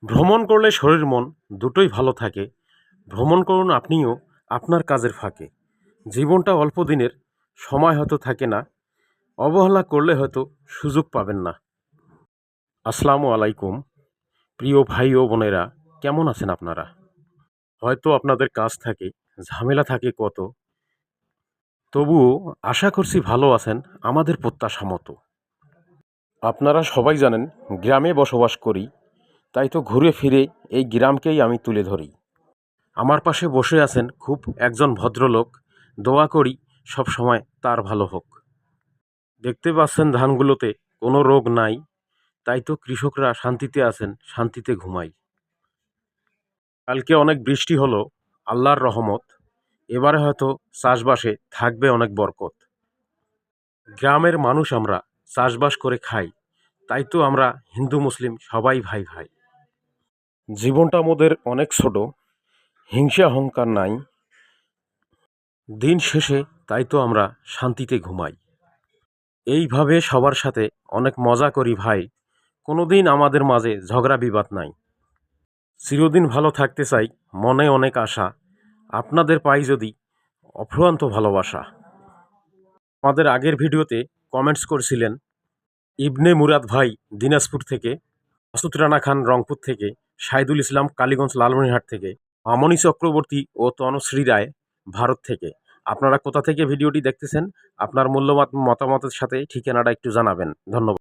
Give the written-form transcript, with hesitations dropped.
ভ্রমণ করলে শরীর মন দুটোই ভালো থাকে। ভ্রমণ করুন আপনিও আপনার কাজের ফাঁকে। জীবনটা অল্প দিনের, সময় হয়তো থাকে না। অবহেলা করলে হয়তো সুযোগ পাবেন না। আসসালামু আলাইকুম। প্রিয় ভাই ও বোনেরা, কেমন আছেন আপনারা? হয়তো আপনাদের কাজ থাকে, ঝামেলা থাকে কত। তবুও আশা করছি ভালো আছেন আমাদের প্রত্যাশা মতো। আপনারা সবাই জানেন গ্রামে বসবাস করি, তাই তো ঘুরে ফিরে এই গ্রামকেই আমি তুলে ধরি। আমার পাশে বসে আছেন খুব একজন ভদ্রলোক। দোয়া করি সব সময় তার ভালো হোক। দেখতে পাচ্ছেন ধানগুলোতে কোনো রোগ নাই, তাই তো কৃষকরা শান্তিতে আছেন, শান্তিতে ঘুমায়। কালকে অনেক বৃষ্টি হলো, আল্লাহর রহমত। এবারে হয়তো চাষবাসে থাকবে অনেক বরকত। গ্রামের মানুষ আমরা, চাষবাস করে খাই, তাই তো আমরা হিন্দু মুসলিম সবাই ভাই ভাই। জীবনটা আমাদের অনেক ছোট, হিংসা অহংকার নাই। দিন শেষে তাই তো আমরা শান্তিতে ঘুমাই। এইভাবে সবার সাথে অনেক মজা করি ভাই। কোনোদিন আমাদের মাঝে ঝগড়া বিবাদ নাই। চিরদিন ভালো থাকতে চাই, মনে অনেক আশা। আপনাদের পাই যদি অফুরন্ত ভালোবাসা। আমাদের আগের ভিডিওতে কমেন্টস করছিলেন ইবনে মুরাদ ভাই দিনাজপুর থেকে, মাসুদ রানা খান রংপুর থেকে, শাহিদুল ইসলাম কালীগঞ্জ লালমনিরহাট থেকে, মামনি চক্রবর্তী ও তনুশ্রী রায় ভারত থেকে। আপনারা কোথা থেকে ভিডিওটি দেখতেছেন? আপনার মূল্যবান মতামতের সাথে ঠিকানাটা একটু জানাবেন। ধন্যবাদ।